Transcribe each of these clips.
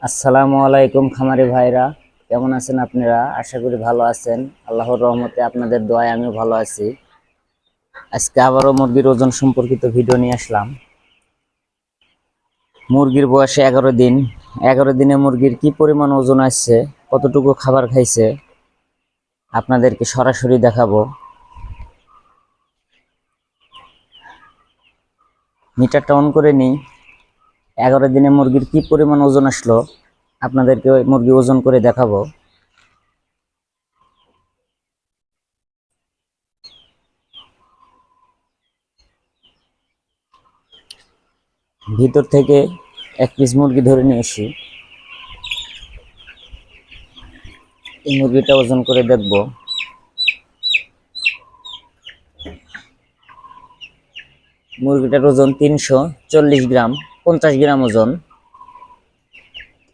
আসসালামু আলাইকুম খামারি ভাইরা, কেমন আছেন আপনারা? আশা করি ভালো আছেন। আল্লাহর রহমতে আপনাদের দোয়ায় আমিও ভালো আছি। আজকে আবারও মুরগির ওজন সম্পর্কিত ভিডিও নিয়ে আসলাম। মুরগির বয়সে 11 দিন। 11 দিনে মুরগির কি পরিমাণ ওজন আসছে, কতটুকু খাবার খাইছে আপনাদেরকে সরাসরি দেখাবো। মিটারটা অন করে নিই। 11 দিনে মুরগির কি পরিমাণ ওজন আসলো আপনাদেরকে মুরগি ওজন করে দেখাবো। ভিতর থেকে এক পিস মুরগি ধরে নিয়ে এসি। এই মুরগিটা ওজন করে দেখব। মুরগিটার ওজন 340 গ্রাম, 50 গ্রাম ওজন।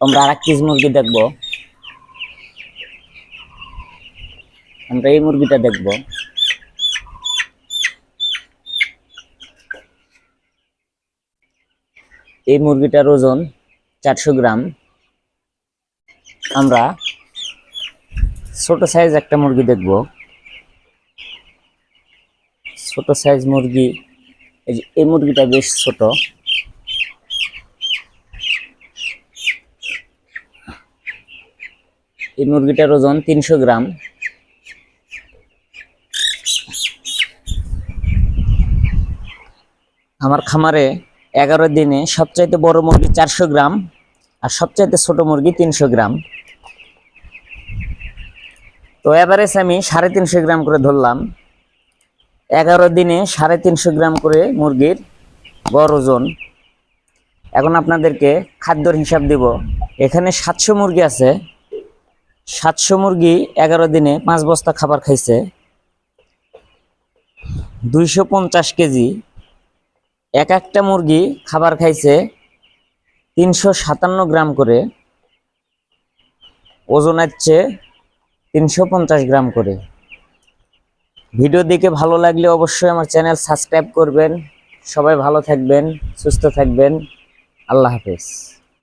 আমরা আর এক পিস মুরগি দেখব। আমরা এই মুরগিটা দেখব। এই মুরগিটার ওজন 400 গ্রাম। আমরা ছোট সাইজ একটা মুরগি দেখব। ছোট সাইজ মুরগি, এই মুরগিটা বেশ ছোট। এই মুরগিটার ওজন 300 গ্রাম। আমার খামারে 11 দিনে সবচাইতে বড় মুরগি 400 গ্রাম আর সবচাইতে ছোট মুরগি 300 গ্রাম। তো এভারেজ আমি 350 গ্রাম করে ধরলাম। 11 দিনে 350 গ্রাম করে মুরগির গড় ওজন। এখন আপনাদেরকে খাদ্যর হিসাব দিব। এখানে 700 মুরগি আছে। 700 মুরগি 11 দিনে 5 বস্তা খাবার খাইছে। 250 কেজি। এক একটা মুরগি খাবার খাইছে 357 গ্রাম করে। ওজন হচ্ছে 350 গ্রাম করে। ভিডিও দেখে ভালো লাগলে অবশ্যই আমার চ্যানেল সাবস্ক্রাইব করবেন। সবাই ভালো থাকবেন, সুস্থ থাকবেন। আল্লাহ হাফেজ।